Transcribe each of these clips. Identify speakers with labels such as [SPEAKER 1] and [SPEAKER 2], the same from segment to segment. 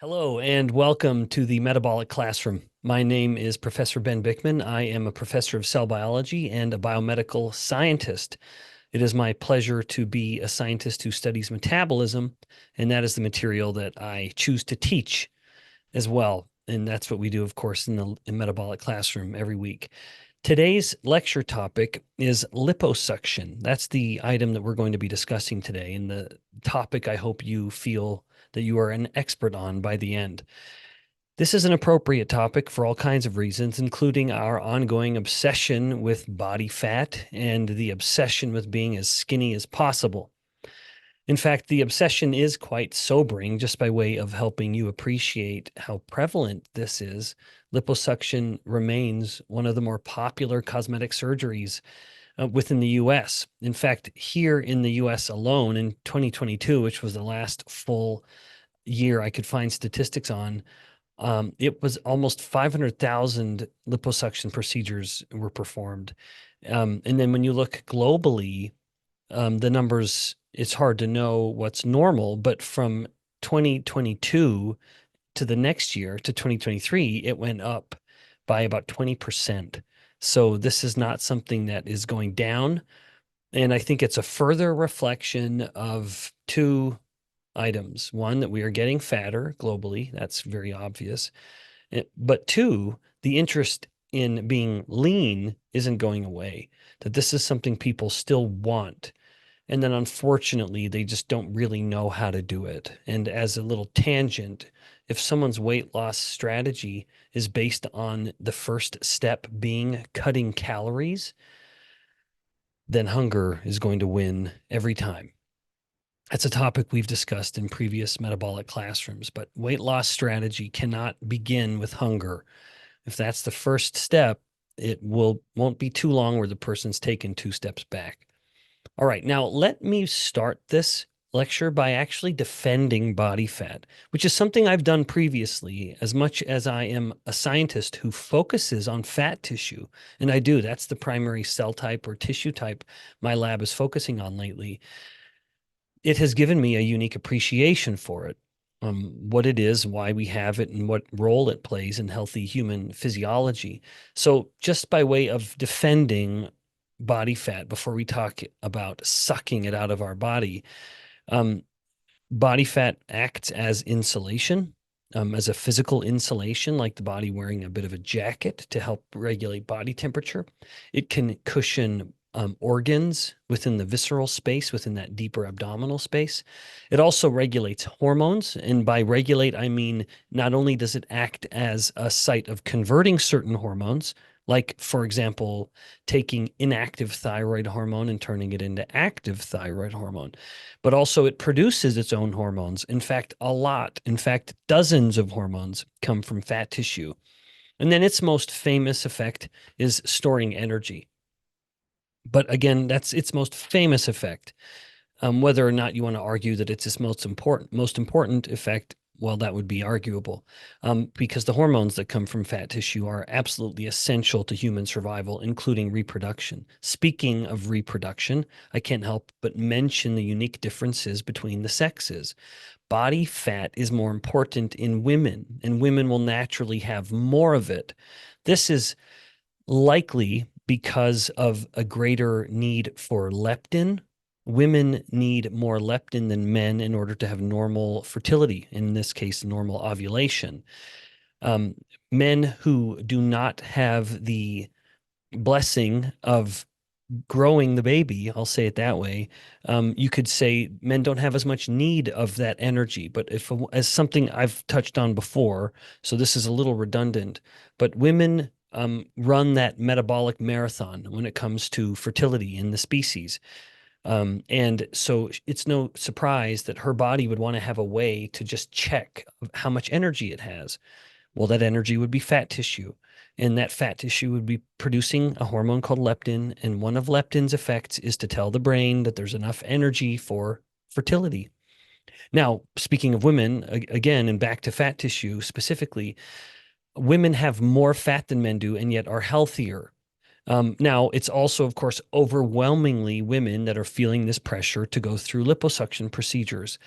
[SPEAKER 1] Hello and welcome to the Metabolic Classroom. My name is Professor Ben Bikman. I am a professor of cell biology and a biomedical scientist. It is my pleasure to be a scientist who studies metabolism, and that is the material that I choose to teach as well. And that's what we do, of course, in the Metabolic Classroom every week. Today's lecture topic is liposuction. That's the item that we're going to be discussing today, and the topic I hope you feel that you are an expert on by the end. This is an appropriate topic for all kinds of reasons, including our ongoing obsession with body fat and the obsession with being as skinny as possible. In fact, the obsession is quite sobering just by way of helping you appreciate how prevalent this is. Liposuction remains one of the more popular cosmetic surgeries within the US. In fact, here in the US alone in 2022, which was the last full year I could find statistics on, it was almost 500,000 liposuction procedures were performed. And then when you look globally, the numbers, it's hard to know what's normal, but from 2022 to the next year, to 2023, it went up by about 20%. So this is not something that is going down. And I think it's a further reflection of two items. One, that we are getting fatter globally. That's very obvious. But two, the interest in being lean isn't going away, that this is something people still want. And then unfortunately, they just don't really know how to do it. And as a little tangent, if someone's weight loss strategy is based on the first step being cutting calories, then hunger is going to win every time. That's a topic we've discussed in previous metabolic classrooms, but weight loss strategy cannot begin with hunger. If that's the first step, it won't be too long where the person's taken two steps back. All right, now let me start this lecture by actually defending body fat, which is something I've done previously, as much as I am a scientist who focuses on fat tissue. And I do, that's the primary cell type or tissue type my lab is focusing on lately. It has given me a unique appreciation for it, what it is, why we have it, and what role it plays in healthy human physiology. So just by way of defending body fat, before we talk about sucking it out of our body, um, body fat acts as insulation, as a physical insulation, like the body wearing a bit of a jacket to help regulate body temperature. It can cushion organs within the visceral space, within that deeper abdominal space. It also regulates hormones. And by regulate, I mean not only does it act as a site of converting certain hormones, like, for example, taking inactive thyroid hormone and turning it into active thyroid hormone, but also it produces its own hormones. In fact, a lot, in fact, dozens of hormones come from fat tissue. And then its most famous effect is storing energy. But again, that's its most famous effect. Whether or not you want to argue that it's its most important effect, well, that would be arguable, because the hormones that come from fat tissue are absolutely essential to human survival, including reproduction. Speaking of reproduction, I can't help but mention the unique differences between the sexes. Body fat is more important in women, and women will naturally have more of it. This is likely because of a greater need for leptin. Women need more leptin than men in order to have normal fertility, in this case, normal ovulation. Men who do not have the blessing of growing the baby, I'll say it that way, you could say men don't have as much need of that energy. But if, as something I've touched on before, so this is a little redundant, but women run that metabolic marathon when it comes to fertility in the species. And so it's no surprise that her body would want to have a way to just check how much energy it has. Well, that energy would be fat tissue. And that fat tissue would be producing a hormone called leptin. And one of leptin's effects is to tell the brain that there's enough energy for fertility. Now, speaking of women, again, and back to fat tissue specifically, women have more fat than men do and yet are healthier. Now, it's also, of course, overwhelmingly women that are feeling this pressure to go through liposuction procedures.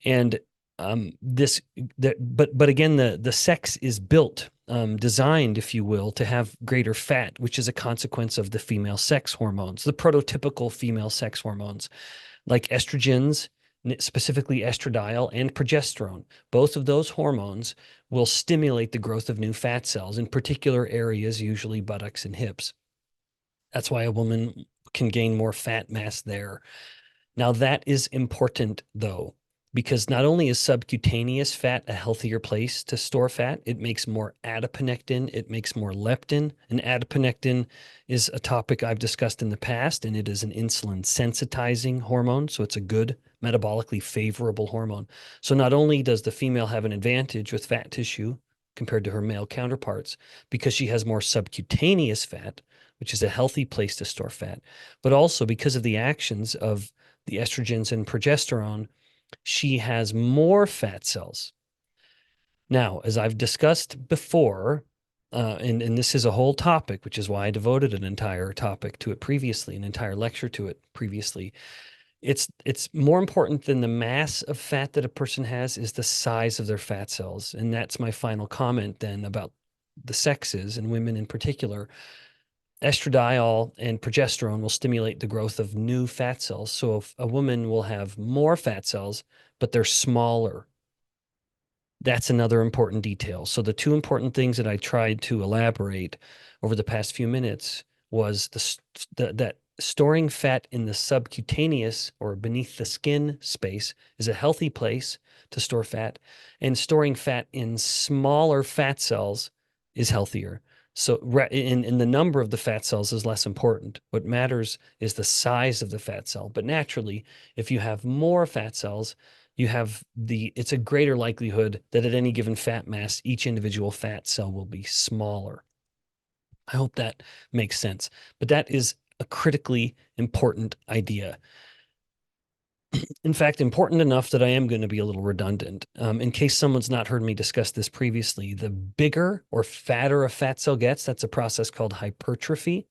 [SPEAKER 1] And But again, the sex is built, designed, if you will, to have greater fat, which is a consequence of the female sex hormones, the prototypical female sex hormones, like estrogens, specifically estradiol and progesterone. Both of those hormones will stimulate the growth of new fat cells in particular areas, usually buttocks and hips. That's why a woman can gain more fat mass there. Now, that is important, though, because not only is subcutaneous fat a healthier place to store fat, it makes more adiponectin, it makes more leptin. And adiponectin is a topic I've discussed in the past, and it is an insulin sensitizing hormone. So it's a good, metabolically favorable hormone. So not only does the female have an advantage with fat tissue compared to her male counterparts because she has more subcutaneous fat, which is a healthy place to store fat, but also because of the actions of the estrogens and progesterone, she has more fat cells. Now, as I've discussed before, and this is a whole topic, which is why I devoted an entire topic to it previously, an entire lecture to it previously. It's more important than the mass of fat that a person has is the size of their fat cells. And that's my final comment then about the sexes and women in particular. Estradiol and progesterone will stimulate the growth of new fat cells. So if a woman will have more fat cells, but they're smaller. That's another important detail. So the two important things that I tried to elaborate over the past few minutes was that storing fat in the subcutaneous or beneath the skin space is a healthy place to store fat, and storing fat in smaller fat cells is healthier. So in the number of the fat cells is less important. What matters is the size of the fat cell. But naturally, if you have more fat cells, it's a greater likelihood that at any given fat mass, each individual fat cell will be smaller. I hope that makes sense. But that is a critically important idea. In fact, important enough that I am going to be a little redundant. In case someone's not heard me discuss this previously, the bigger or fatter a fat cell gets, that's a process called hypertrophy.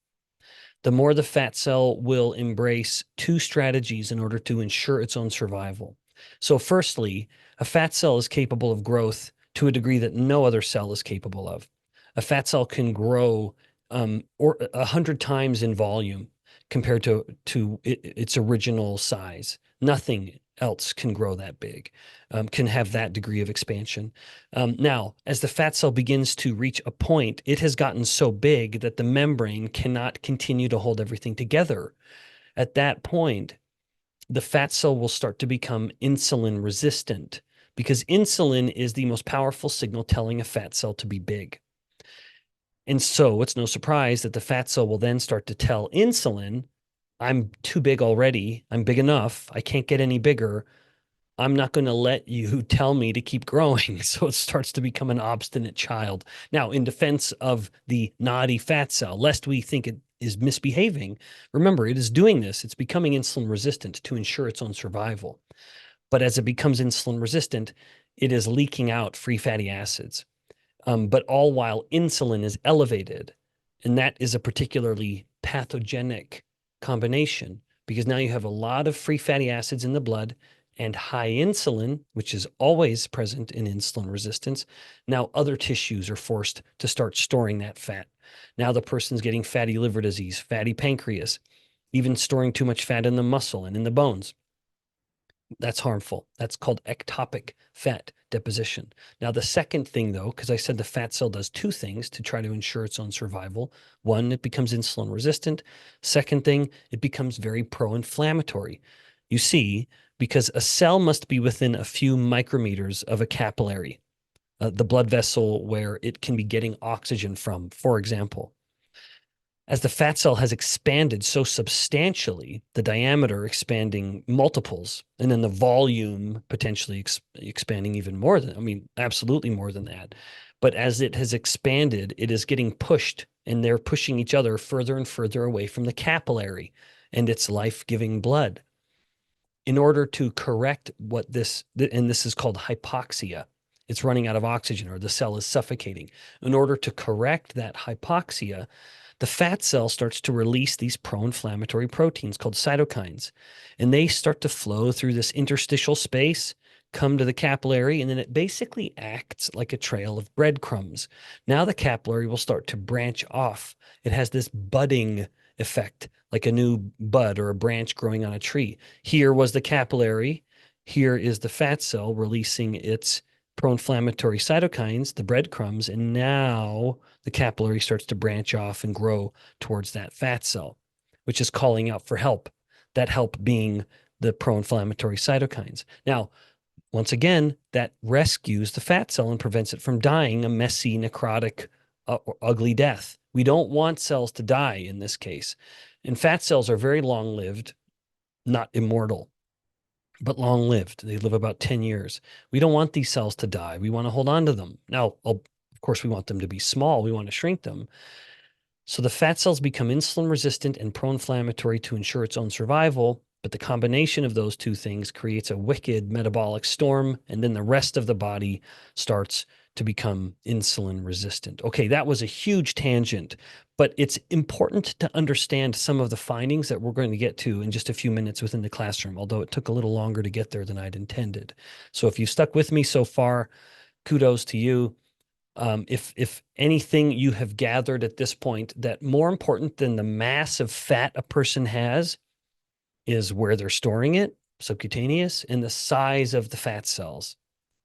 [SPEAKER 1] The more the fat cell will embrace two strategies in order to ensure its own survival. So firstly, a fat cell is capable of growth to a degree that no other cell is capable of. A fat cell can grow 100 times in volume compared to its original size. Nothing else can grow that big, can have that degree of expansion. Now, as the fat cell begins to reach a point, it has gotten so big that the membrane cannot continue to hold everything together. At that point, the fat cell will start to become insulin resistant because insulin is the most powerful signal telling a fat cell to be big. And so it's no surprise that the fat cell will then start to tell insulin, I'm too big already. I'm big enough. I can't get any bigger. I'm not going to let you tell me to keep growing. So it starts to become an obstinate child. Now, in defense of the naughty fat cell, lest we think it is misbehaving, remember, it is doing this. It's becoming insulin resistant to ensure its own survival. But as it becomes insulin resistant, it is leaking out free fatty acids. But all while insulin is elevated. And that is a particularly pathogenic combination because now you have a lot of free fatty acids in the blood and high insulin, which is always present in insulin resistance. Now other tissues are forced to start storing that fat. Now the person's getting fatty liver disease, fatty pancreas, even storing too much fat in the muscle and in the bones. That's harmful. That's called ectopic fat deposition. Now, the second thing, though, because I said the fat cell does two things to try to ensure its own survival. One, it becomes insulin resistant. Second thing, it becomes very pro-inflammatory. You see, because a cell must be within a few micrometers of a capillary, the blood vessel where it can be getting oxygen from, for example. As the fat cell has expanded so substantially, the diameter expanding multiples, and then the volume potentially expanding even more absolutely more than that. But as it has expanded, it is getting pushed, and they're pushing each other further and further away from the capillary and its life-giving blood. In order to correct and this is called hypoxia, it's running out of oxygen or the cell is suffocating. In order to correct that hypoxia, the fat cell starts to release these pro-inflammatory proteins called cytokines, and they start to flow through this interstitial space come to the capillary, and then it basically acts like a trail of breadcrumbs. Now the capillary will start to branch off. It has this budding effect, like a new bud or a branch growing on a tree. Here was the capillary. Here is the fat cell releasing its pro-inflammatory cytokines, the breadcrumbs, and now the capillary starts to branch off and grow towards that fat cell, which is calling out for help, that help being the pro-inflammatory cytokines. Now, once again, that rescues the fat cell and prevents it from dying a messy, necrotic, ugly death. We don't want cells to die in this case. And fat cells are very long-lived, not immortal, but long-lived. They live about 10 years. We don't want these cells to die. We want to hold on to them. Now, of course, we want them to be small. We want to shrink them. So the fat cells become insulin-resistant and pro-inflammatory to ensure its own survival. But the combination of those two things creates a wicked metabolic storm, and then the rest of the body starts to become insulin resistant. Okay, that was a huge tangent, but it's important to understand some of the findings that we're going to get to in just a few minutes within the classroom, although it took a little longer to get there than I'd intended. So if you've stuck with me so far, kudos to you. If anything you have gathered at this point, that more important than the mass of fat a person has is where they're storing it, subcutaneous, and the size of the fat cells.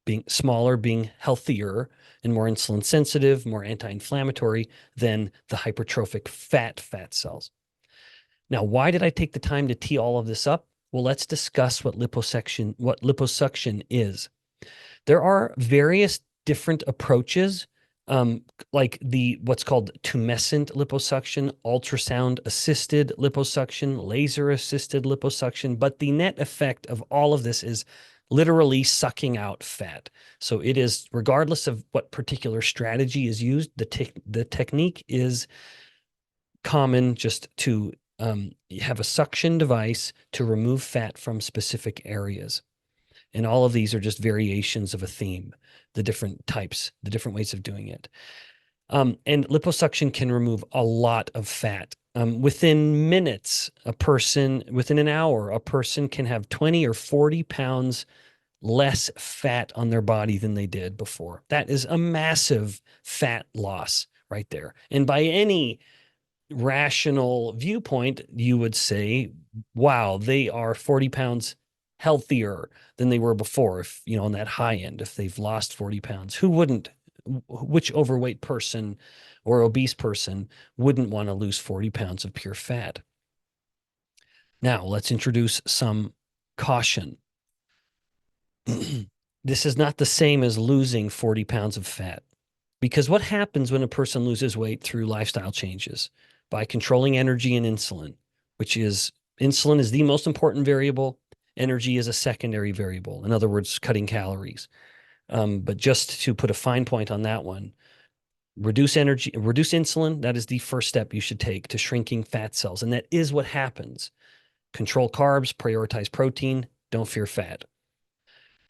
[SPEAKER 1] Being smaller, being healthier and more insulin sensitive, more anti-inflammatory than the hypertrophic fat cells. Now, why did I take the time to tee all of this up? Well, let's discuss what liposuction is. There are various different approaches, like what's called tumescent liposuction, ultrasound-assisted liposuction, laser-assisted liposuction, but the net effect of all of this is literally sucking out fat. So it is, regardless of what particular strategy is used, the technique is common, just to have a suction device to remove fat from specific areas. And all of these are just variations of a theme, the different types, the different ways of doing it. And liposuction can remove a lot of fat. Within minutes, within an hour, a person can have 20 or 40 pounds less fat on their body than they did before. That is a massive fat loss right there. And by any rational viewpoint, you would say, wow, they are 40 pounds healthier than they were before, if, on that high end, if they've lost 40 pounds. Which overweight person or obese person wouldn't want to lose 40 pounds of pure fat? Now, let's introduce some caution. This is not the same as losing 40 pounds of fat, because what happens when a person loses weight through lifestyle changes? By controlling energy and insulin, insulin is the most important variable. Energy is a secondary variable. In other words, cutting calories. But just to put a fine point on that one, reduce insulin. That is the first step you should take to shrinking fat cells. And that is what happens. Control carbs, prioritize protein, don't fear fat.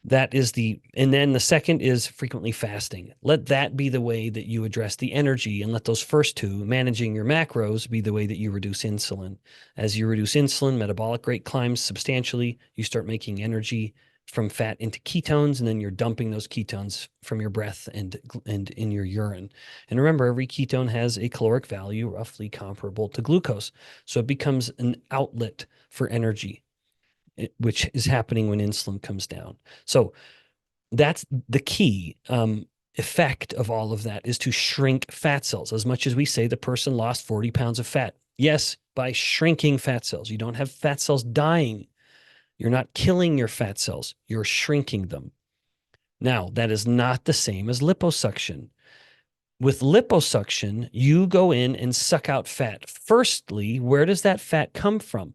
[SPEAKER 1] And then the second is frequently fasting. Let that be the way that you address the energy, and let those first two, managing your macros, be the way that you reduce insulin. As you reduce insulin, metabolic rate climbs substantially. You start making energy from fat into ketones, and then you're dumping those ketones from your breath and in your urine. And remember, every ketone has a caloric value roughly comparable to glucose. So it becomes an outlet for energy, which is happening when insulin comes down. So that's the key effect of all of that, is to shrink fat cells. As much as we say the person lost 40 pounds of fat, yes, by shrinking fat cells. You don't have fat cells dying. You're not killing your fat cells. You're shrinking them. Now, that is not the same as liposuction. With liposuction, you go in and suck out fat. Firstly, where does that fat come from?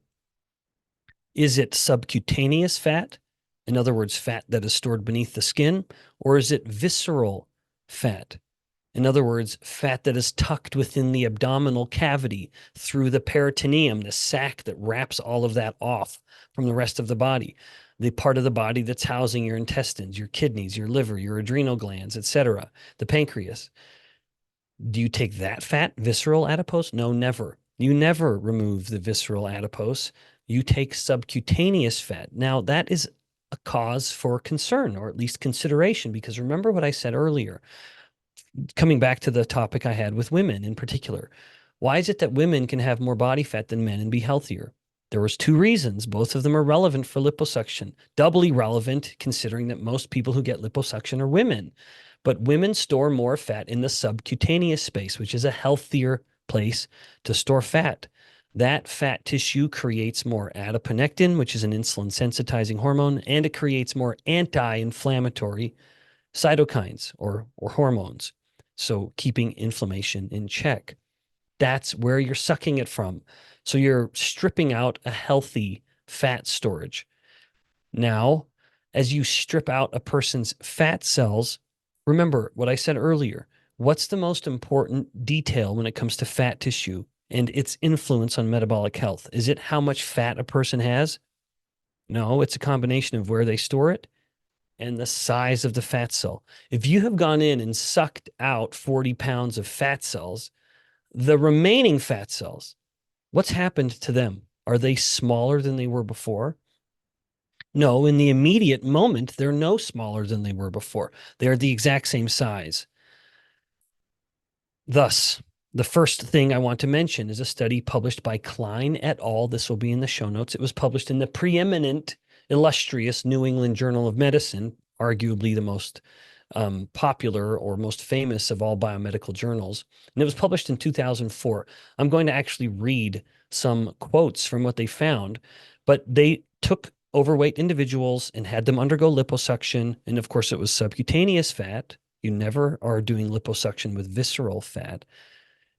[SPEAKER 1] Is it subcutaneous fat? In other words, fat that is stored beneath the skin? Or is it visceral fat? In other words, fat that is tucked within the abdominal cavity through the peritoneum, the sac that wraps all of that off from the rest of the body, the part of the body that's housing your intestines, your kidneys, your liver, your adrenal glands, etc., the pancreas. Do you take that fat, visceral adipose? No, never. You never remove the visceral adipose. You take subcutaneous fat. Now, that is a cause for concern, or at least consideration, because remember what I said earlier, coming back to the topic I had with women in particular. Why is it that women can have more body fat than men and be healthier? There was two reasons. Both of them are relevant for liposuction. Doubly relevant considering that most people who get liposuction are women. But women store more fat in the subcutaneous space, which is a healthier place to store fat. That fat tissue creates more adiponectin, which is an insulin sensitizing hormone, and it creates more anti-inflammatory cytokines or hormones. So keeping inflammation in check. That's where you're sucking it from. So you're stripping out a healthy fat storage. Now, as you strip out a person's fat cells, remember what I said earlier. What's the most important detail when it comes to fat tissue and its influence on metabolic health? Is it how much fat a person has? No, it's a combination of where they store it and the size of the fat cell. If you have gone in and sucked out 40 pounds of fat cells, the remaining fat cells, what's happened to them? Are they smaller than they were before? No, in the immediate moment, they're no smaller than they were before. They're the exact same size. Thus, the first thing I want to mention is a study published by Klein et al. This will be in the show notes. It was published in the preeminent, illustrious New England Journal of Medicine, arguably the most popular or most famous of all biomedical journals. And it was published in 2004. I'm going to actually read some quotes from what they found, but they took overweight individuals and had them undergo liposuction. And of course, it was subcutaneous fat. You never are doing liposuction with visceral fat.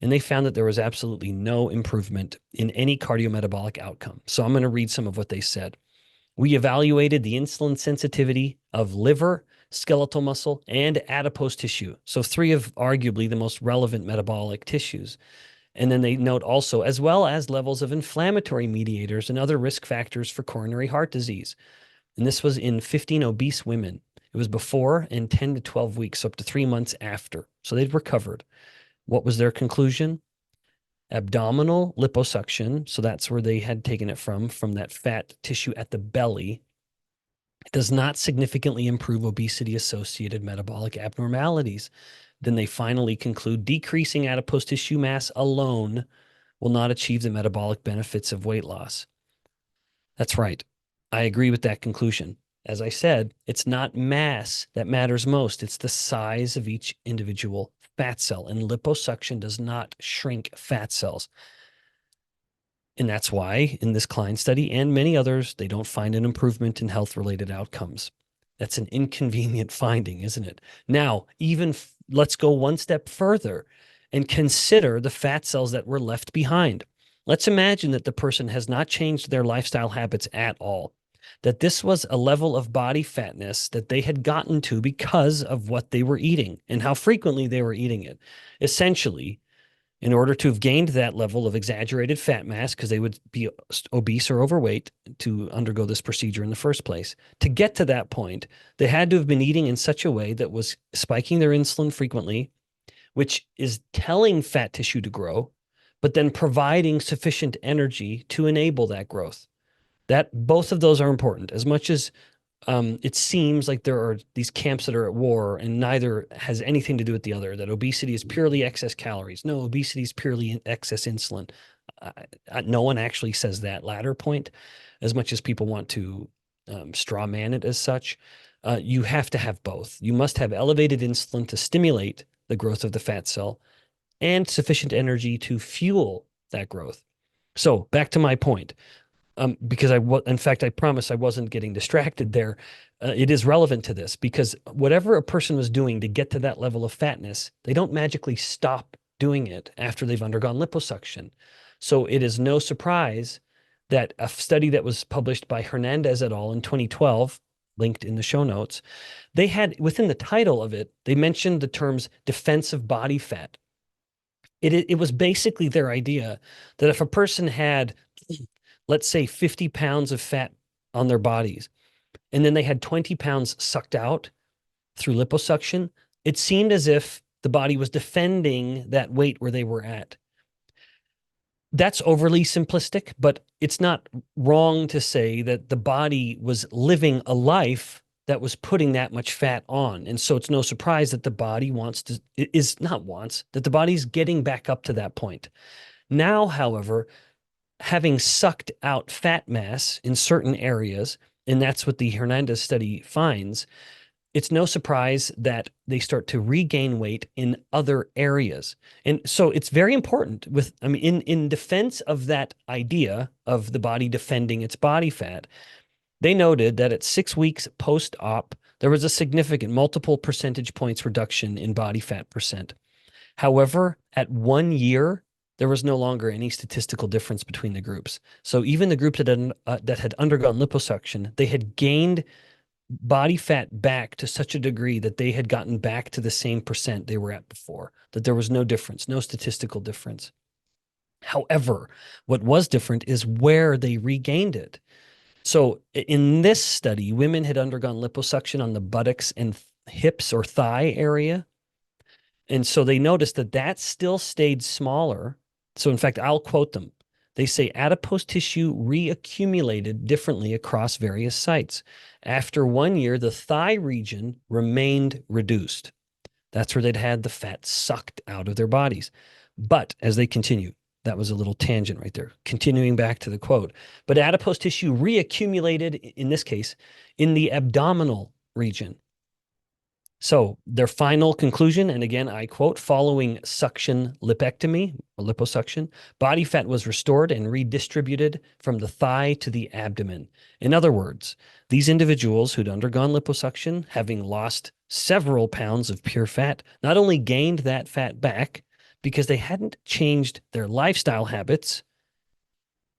[SPEAKER 1] And they found that there was absolutely no improvement in any cardiometabolic outcome. So I'm going to read some of what they said. We evaluated the insulin sensitivity of liver, skeletal muscle, and adipose tissue. So three of arguably the most relevant metabolic tissues. And then they note also, as well as levels of inflammatory mediators and other risk factors for coronary heart disease. And this was in 15 obese women. It was before and 10 to 12 weeks, so up to 3 months after. So they'd recovered. What was their conclusion? Abdominal liposuction, so that's where they had taken it from that fat tissue at the belly. It does not significantly improve obesity-associated metabolic abnormalities. Then they finally conclude decreasing adipose tissue mass alone will not achieve the metabolic benefits of weight loss. That's right. I agree with that conclusion. As I said, it's not mass that matters most. It's the size of each individual fat cell, and liposuction does not shrink fat cells. And that's why in this Klein study and many others, they don't find an improvement in health-related outcomes. That's an inconvenient finding, isn't it? Now, let's go one step further and consider the fat cells that were left behind. Let's imagine that the person has not changed their lifestyle habits at all, that this was a level of body fatness that they had gotten to because of what they were eating and how frequently they were eating it. Essentially, in order to have gained that level of exaggerated fat mass, because they would be obese or overweight to undergo this procedure in the first place, to get to that point, they had to have been eating in such a way that was spiking their insulin frequently, which is telling fat tissue to grow, but then providing sufficient energy to enable that growth. That both of those are important. As much as it seems like there are these camps that are at war and neither has anything to do with the other, that obesity is purely excess calories. No, obesity is purely excess insulin. No one actually says that latter point, as much as people want to straw man it as such. You have to have both. You must have elevated insulin to stimulate the growth of the fat cell and sufficient energy to fuel that growth. So back to my point. Because in fact, I promise I wasn't getting distracted there. It is relevant to this because whatever a person was doing to get to that level of fatness, they don't magically stop doing it after they've undergone liposuction. So it is no surprise that a study that was published by Hernandez et al. In 2012, linked in the show notes, they had within the title of it, they mentioned the terms defensive body fat. It was basically their idea that if a person had, let's say, 50 pounds of fat on their bodies, and then they had 20 pounds sucked out through liposuction, it seemed as if the body was defending that weight where they were at. That's overly simplistic, but it's not wrong to say that the body was living a life that was putting that much fat on. And so it's no surprise that the body is not wants, that the body's getting back up to that point. Now, however, having sucked out fat mass in certain areas, and that's what the Hernandez study finds, it's no surprise that they start to regain weight in other areas. And so it's very important in defense of that idea of the body defending its body fat, they noted that at 6 weeks post-op, there was a significant multiple percentage points reduction in body fat percent. However, at 1 year, there was no longer any statistical difference between the groups. So even the group that had undergone liposuction, they had gained body fat back to such a degree that they had gotten back to the same percent they were at before, that there was no difference, no statistical difference. However, what was different is where they regained it. So in this study, women had undergone liposuction on the buttocks and hips or thigh area. And so they noticed that that still stayed smaller. So in fact, I'll quote them. They say adipose tissue reaccumulated differently across various sites. After 1 year, the thigh region remained reduced. That's where they'd had the fat sucked out of their bodies. But as they continue, that was a little tangent right there, continuing back to the quote. But adipose tissue reaccumulated, in this case, in the abdominal region. So their final conclusion, and again, I quote, following suction lipectomy or liposuction, body fat was restored and redistributed from the thigh to the abdomen. In other words, these individuals who'd undergone liposuction, having lost several pounds of pure fat, not only gained that fat back because they hadn't changed their lifestyle habits,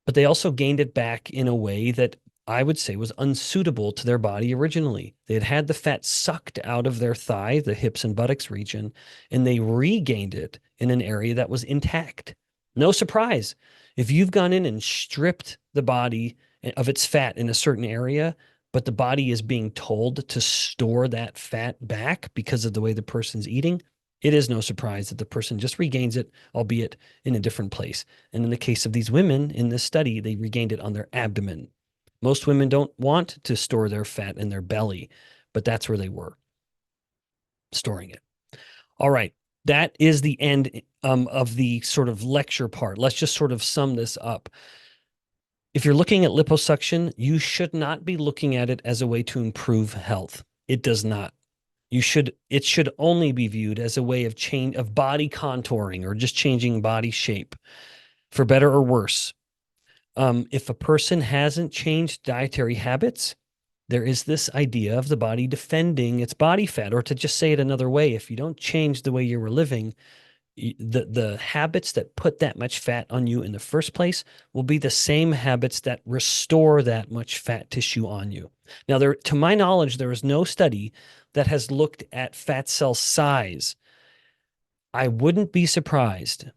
[SPEAKER 1] but they also gained it back in a way that I would say was unsuitable to their body originally. They had had the fat sucked out of their thigh, the hips and buttocks region, and they regained it in an area that was intact. No surprise. If you've gone in and stripped the body of its fat in a certain area, but the body is being told to store that fat back because of the way the person's eating, it is no surprise that the person just regains it, albeit in a different place. And in the case of these women in this study, they regained it on their abdomen. Most women don't want to store their fat in their belly, but that's where they were storing it. All right. That is the end of the sort of lecture part. Let's just sort of sum this up. If you're looking at liposuction, you should not be looking at it as a way to improve health. It does not. It should only be viewed as a way of body contouring or just changing body shape for better or worse. If a person hasn't changed dietary habits, there is this idea of the body defending its body fat, or to just say it another way, if you don't change the way you were living, the habits that put that much fat on you in the first place will be the same habits that restore that much fat tissue on you. Now, to my knowledge, there is no study that has looked at fat cell size. I wouldn't be surprised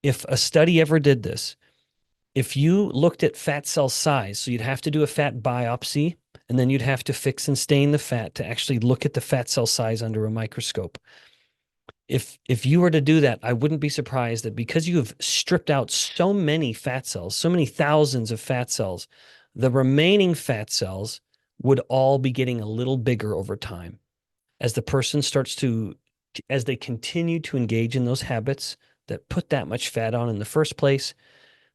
[SPEAKER 1] if a study ever did this. If you looked at fat cell size, so you'd have to do a fat biopsy, and then you'd have to fix and stain the fat to actually look at the fat cell size under a microscope. If you were to do that, I wouldn't be surprised that because you have stripped out so many fat cells, so many thousands of fat cells, the remaining fat cells would all be getting a little bigger over time. As the person as they continue to engage in those habits that put that much fat on in the first place,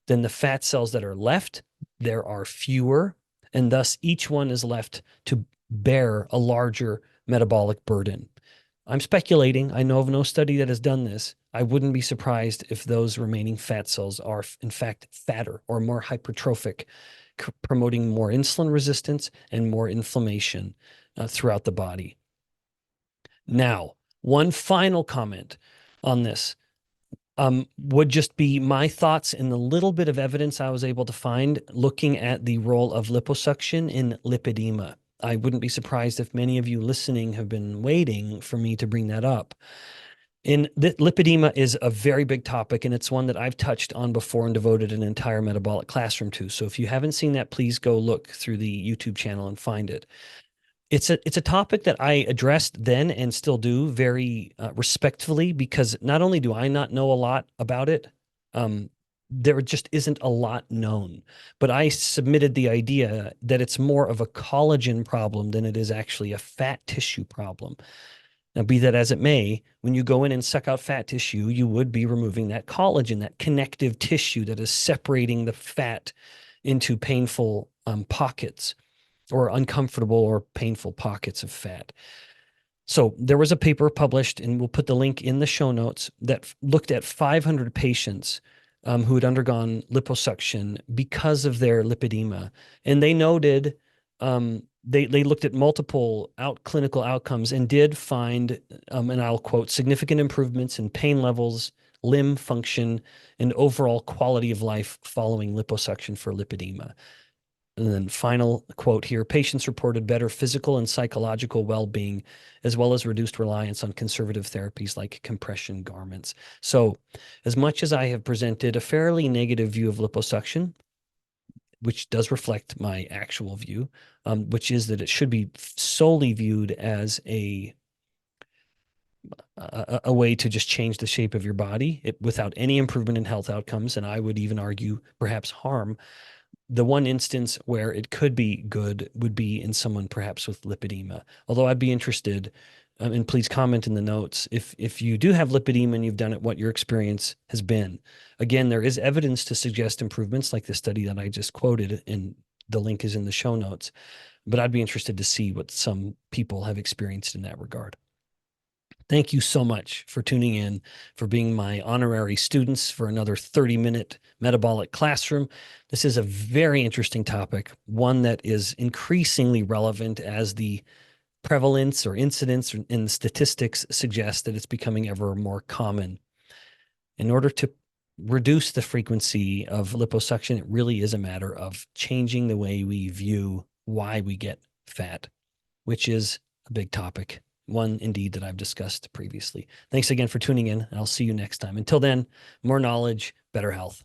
[SPEAKER 1] then the fat cells that are left, there are fewer, and thus each one is left to bear a larger metabolic burden. I'm speculating. I know of no study that has done this. I wouldn't be surprised if those remaining fat cells are, in fact, fatter or more hypertrophic, promoting more insulin resistance and more inflammation throughout the body. Now, one final comment on this. Would just be my thoughts and the little bit of evidence I was able to find looking at the role of liposuction in lipedema. I wouldn't be surprised if many of you listening have been waiting for me to bring that up. Lipedema is a very big topic, and it's one that I've touched on before and devoted an entire metabolic classroom to. So if you haven't seen that, please go look through the YouTube channel and find it. It's a topic that I addressed then and still do very respectfully, because not only do I not know a lot about it, there just isn't a lot known. But I submitted the idea that it's more of a collagen problem than it is actually a fat tissue problem. Now, be that as it may, when you go in and suck out fat tissue, you would be removing that collagen, that connective tissue that is separating the fat into painful pockets, or uncomfortable or painful pockets of fat. So there was a paper published, and we'll put the link in the show notes, that looked at 500 patients who had undergone liposuction because of their lipedema. And they noted, they looked at multiple clinical outcomes and did find, and I'll quote, significant improvements in pain levels, limb function, and overall quality of life following liposuction for lipedema. And then final quote here, patients reported better physical and psychological well-being, as well as reduced reliance on conservative therapies like compression garments. So as much as I have presented a fairly negative view of liposuction, which does reflect my actual view, which is that it should be solely viewed as a way to just change the shape of your body without any improvement in health outcomes, and I would even argue perhaps harm. The one instance where it could be good would be in someone perhaps with lipedema. Although I'd be interested, and please comment in the notes, if you do have lipedema and you've done it, what your experience has been. Again, there is evidence to suggest improvements like the study that I just quoted, and the link is in the show notes. But I'd be interested to see what some people have experienced in that regard. Thank you so much for tuning in, for being my honorary students for another 30-minute metabolic classroom. This is a very interesting topic, one that is increasingly relevant as the prevalence or incidence in statistics suggest that it's becoming ever more common. In order to reduce the frequency of liposuction, it really is a matter of changing the way we view why we get fat, which is a big topic. One indeed that I've discussed previously. Thanks again for tuning in. I'll see you next time. Until then, more knowledge, better health.